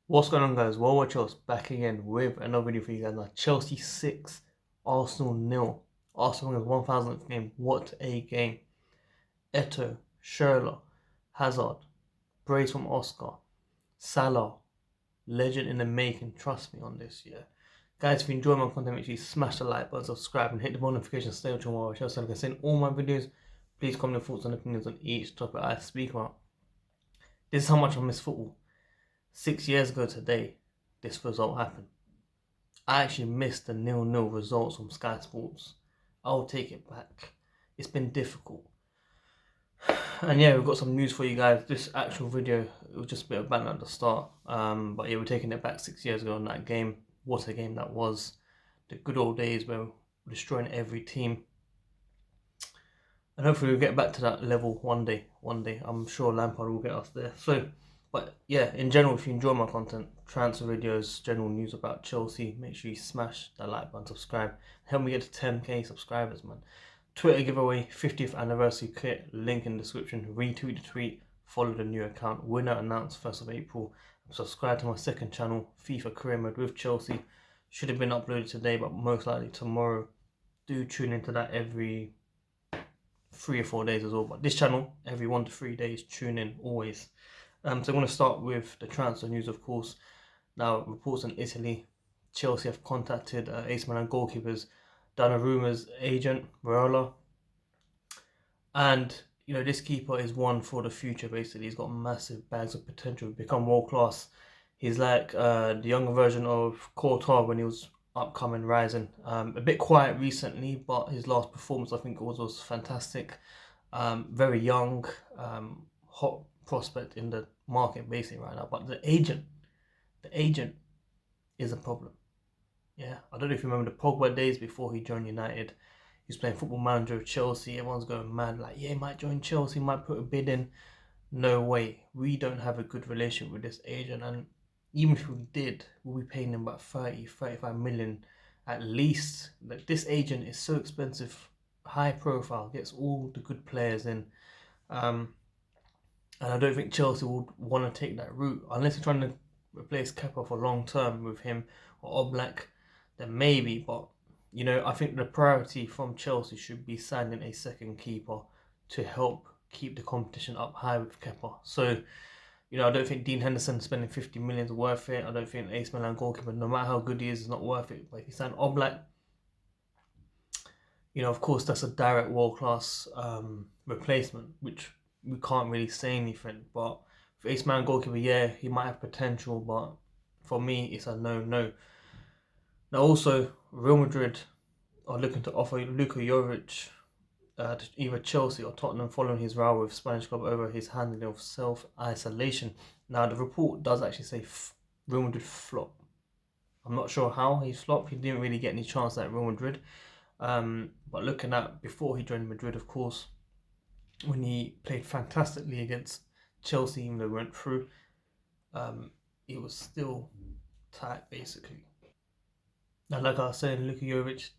What's going on, guys? Well, watch us back again with another video for you guys. Now, Chelsea 6, Arsenal nil. Arsenal wins 1000th game. What a game. Eto, Schürrle, Hazard, brace from Oscar, Salah, legend in the making. Trust me on this, yeah. Guys, if you enjoy my content, make sure you smash the like button, subscribe, and hit the bell notification to stay on tomorrow. So I can send all my videos. Please comment your thoughts and opinions on each topic I speak about. This is how much I miss football. 6 years ago today, this result happened. I actually missed the 0-0 results from Sky Sports. I'll take it back. It's been difficult. And yeah, we've got some news for you guys. This actual video, it was just a bit of banter at the start. But yeah, we're taking it back 6 years ago on that game. What a game that was. The good old days where we're destroying every team. And hopefully we'll get back to that level one day. I'm sure Lampard will get us there. But yeah, in general, if you enjoy my content, transfer videos, general news about Chelsea, make sure you smash that like button, subscribe. Help me get to 10k subscribers, man. Twitter giveaway, 50th anniversary kit, link in the description. Retweet the tweet, follow the new account. Winner announced 1st of April. Subscribe to my second channel, FIFA Career Mode with Chelsea. Should have been uploaded today, but most likely tomorrow. Do tune into that every 3 or 4 days as well. But this channel, every 1 to 3 days, tune in always. So I'm going to start with the transfer news, of course. Now, reports in Italy, Chelsea have contacted AC Milan goalkeepers Donnarumma's agent, Raiola. And, you know, this keeper is one for the future, basically. He's got massive bags of potential to become world-class. He's like the younger version of Courtois when he was upcoming, rising. A bit quiet recently, but his last performance, I think, was fantastic. Very young, hot prospect in the market basically right now. But the agent is a problem. Yeah, I don't know if you remember the Pogba days before he joined United. He was playing Football Manager of Chelsea. Everyone's going mad, like, yeah, he might join Chelsea, might put a bid in. No way. We don't have a good relationship with this agent, and even if we did, we'll be paying him about 35 million at least. Like, this agent is so expensive, high profile, gets all the good players in. And I don't think Chelsea would want to take that route unless you're trying to replace Kepa for long term with him or Oblak. Then maybe, but you know, I think the priority from Chelsea should be signing a second keeper to help keep the competition up high with Kepa. So, you know, I don't think Dean Henderson spending 50 million is worth it. I don't think AC Milan goalkeeper, no matter how good he is not worth it. But if you sign Oblak, you know, of course, that's a direct world-class replacement, which we can't really say anything. But for AC Milan goalkeeper, yeah, he might have potential, but for me, it's a no-no. Now, also, Real Madrid are looking to offer Luka Jovic to either Chelsea or Tottenham following his row with Spanish club over his handling of self-isolation. Now, the report does actually say Real Madrid flop. I'm not sure how he flopped. He didn't really get any chance at Real Madrid. But looking at before he joined Madrid, of course, when he played fantastically against Chelsea, even though we went through, it was still tight, basically. Now, like I was saying, Luka Jovic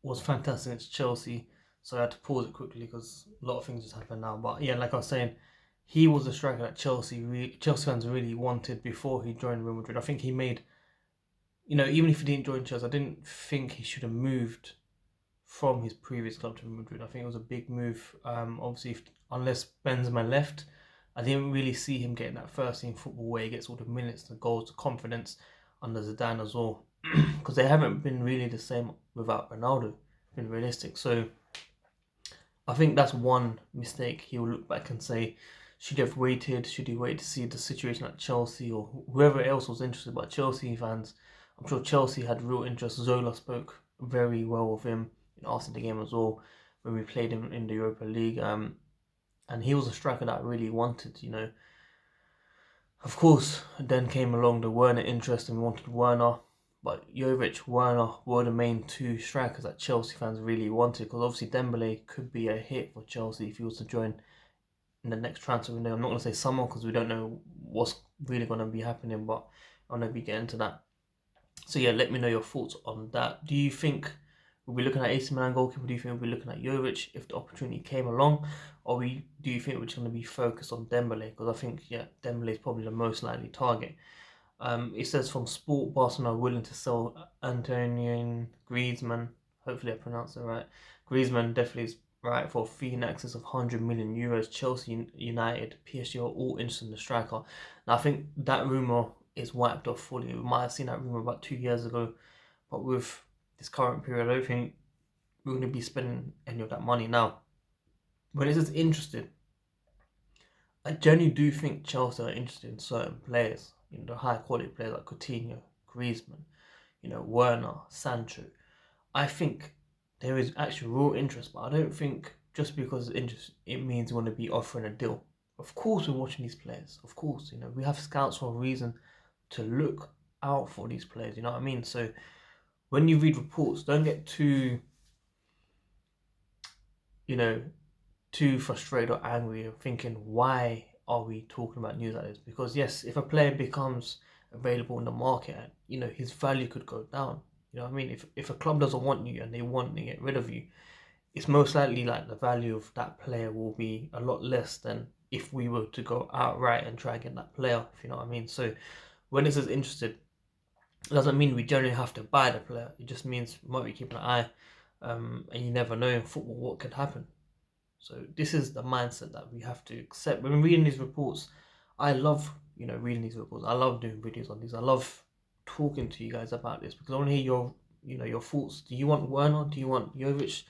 was fantastic against Chelsea, so I had to pause it quickly because a lot of things just happened now. But yeah, like I was saying, he was a striker that Chelsea fans really wanted before he joined Real Madrid. I think he made, you know, even if he didn't join Chelsea, I didn't think he should have moved from his previous club to Real Madrid. I think it was a big move. Obviously, unless Benzema left, I didn't really see him getting that first team football where he gets all the minutes, the goals, the confidence under Zidane as well. Because they haven't been really the same without Ronaldo, been realistic. So I think that's one mistake he'll look back and say, should he have waited? Should he wait to see the situation at Chelsea or whoever else was interested? But Chelsea fans, I'm sure Chelsea had real interest. Zola spoke very well of him after the game as well when we played him in the Europa League. And he was a striker that I really wanted, you know. Of course, then came along the Werner interest and we wanted Werner. But Jovic, Werner were the main two strikers that Chelsea fans really wanted, because obviously Dembele could be a hit for Chelsea if he was to join in the next transfer window. I'm not going to say summer because we don't know what's really going to be happening, but I'll never get into that. So yeah, let me know your thoughts on that. Do you think we'll be looking at AC Milan goalkeeper? Do you think we'll be looking at Jovic if the opportunity came along? Or do you think we're just going to be focused on Dembele? Because I think, yeah, Dembele is probably the most likely target. It says from Sport, Barcelona are willing to sell Antonio Griezmann. Hopefully I pronounced it right. Griezmann definitely is right for a fee in excess of 100 million euros. Chelsea, United, PSG are all interested in the striker. Now I think that rumor is wiped off fully. We might have seen that rumor about 2 years ago, but with this current period, I don't think we're going to be spending any of that money now. When it says interested, I genuinely do think Chelsea are interested in certain players, the high quality players like Coutinho, Griezmann, Werner, Sancho. I think there is actually real interest, but I don't think just because it's interest, it means we want to be offering a deal. Of course, we're watching these players. Of course, we have scouts for a reason to look out for these players. You know what I mean? So when you read reports, don't get you know, too frustrated or angry and thinking, why are we talking about news like this? Because yes, if a player becomes available in the market, his value could go down. You know what I mean? If a club doesn't want you and they want to get rid of you, it's most likely like the value of that player will be a lot less than if we were to go outright and try and get that player, if you know what I mean. So when it says interested, it doesn't mean we generally have to buy the player. It just means we might be keeping an eye, and you never know in football what could happen. So this is the mindset that we have to accept. When reading these reports, I love, reading these reports. I love doing videos on these. I love talking to you guys about this because I want to hear your thoughts. Do you want Werner? Do you want Jovic?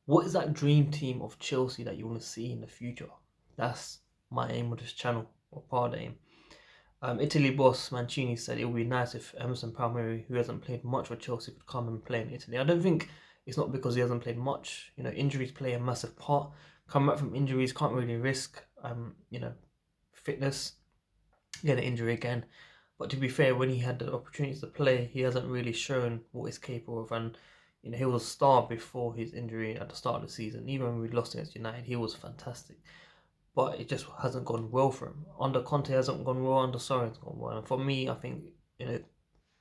What is that dream team of Chelsea that you want to see in the future? That's my aim with this channel, or part of the aim. Italy boss Mancini said it would be nice if Emerson Palmieri, who hasn't played much for Chelsea, could come and play in Italy. I don't think it's not because he hasn't played much. Injuries play a massive part. Coming back from injuries, can't really risk, fitness, get an injury again. But to be fair, when he had the opportunities to play, he hasn't really shown what he's capable of. And he was a star before his injury at the start of the season. Even when we lost against United, he was fantastic. But it just hasn't gone well for him. Under Conte hasn't gone well, under Sarri hasn't gone well. And for me, I think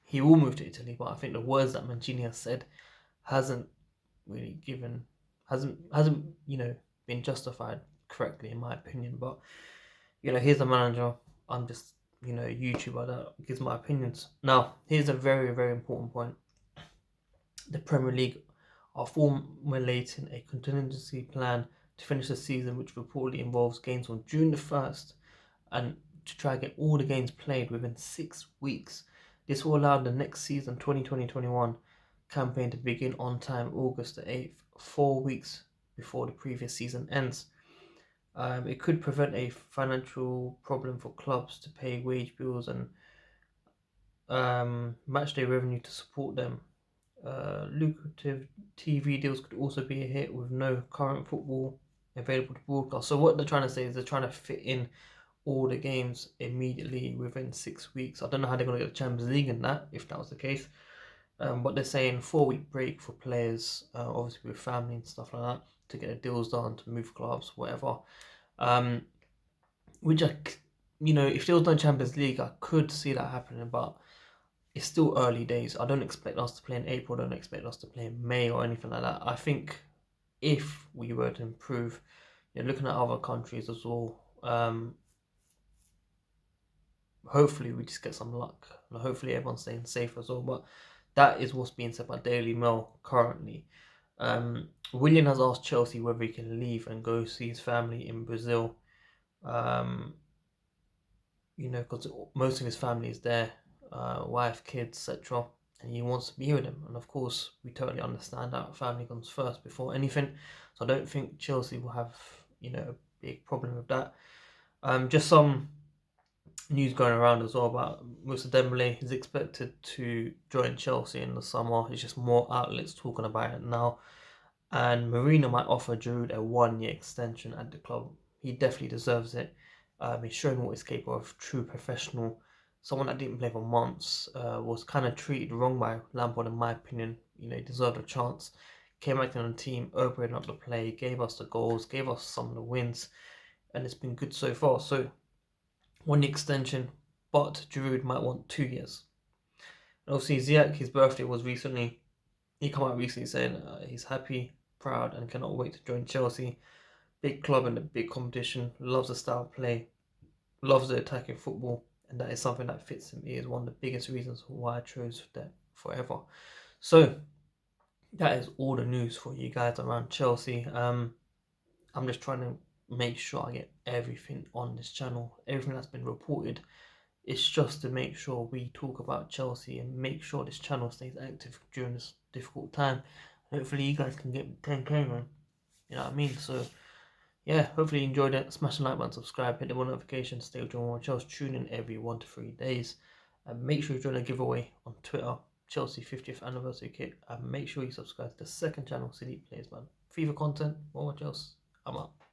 he will move to Italy, but I think the words that Mancini has said hasn't really hasn't been justified correctly in my opinion. But here's the manager. I'm just a YouTuber that gives my opinions. Now, here's a very, very important point. The Premier League are formulating a contingency plan to finish the season, which reportedly involves games on June the 1st and to try and get all the games played within 6 weeks. This will allow the next season, 2020-21 campaign, to begin on time August the 8th, 4 weeks before the previous season ends. It could prevent a financial problem for clubs to pay wage bills and matchday revenue to support them. Lucrative TV deals could also be a hit with no current football available to broadcast. So what they're trying to say is they're trying to fit in all the games immediately within 6 weeks. I don't know how they're going to get the Champions League in that, if that was the case. But they're saying 4-week break for players, obviously with family and stuff like that, to get the deals done, to move clubs, whatever. Which if there was no Champions League, I could see that happening, but it's still early days. I don't expect us to play in April. I don't expect us to play in May or anything like that. I think if we were to improve, looking at other countries as well, hopefully we just get some luck. And hopefully everyone's staying safe as well. But that is what's being said by Daily Mail currently. Willian has asked Chelsea whether he can leave and go see his family in Brazil. Because most of his family is there, wife, kids, etc. And he wants to be with them. And of course, we totally understand that family comes first before anything. So I don't think Chelsea will have, a big problem with that. Just some news going around as well about Moussa Dembele. He's expected to join Chelsea in the summer. It's just more outlets talking about it now. And Mourinho might offer Giroud a 1-year extension at the club. He definitely deserves it. He's shown what he's capable of. True professional. Someone that didn't play for months, was kind of treated wrong by Lampard, in my opinion. He deserved a chance. Came back on the team, opened up the play, gave us the goals, gave us some of the wins, and it's been good so far. So 1-year extension, but Giroud might want 2 years. And obviously Ziyech, his birthday was recently. He came out recently saying he's happy, proud, and cannot wait to join Chelsea. Big club in a big competition, loves the style of play, loves the attacking football, and that is something that fits him. It is one of the biggest reasons why I chose that forever. So that is all the news for you guys around Chelsea. I'm just trying to make sure I get everything on this channel, everything that's been reported. It's just to make sure we talk about Chelsea and make sure this channel stays active during this difficult time. Hopefully you guys can get 10k, man. You know what I mean? So yeah, hopefully you enjoyed it. Smash the like button, subscribe, hit the bell notification, stay with your Chelsea. Tune in every 1 to 3 days. And make sure you join a giveaway on Twitter, Chelsea 50th anniversary kit. And make sure you subscribe to the second channel, City Plays, man. FIFA content, more Chelsea. I'm out.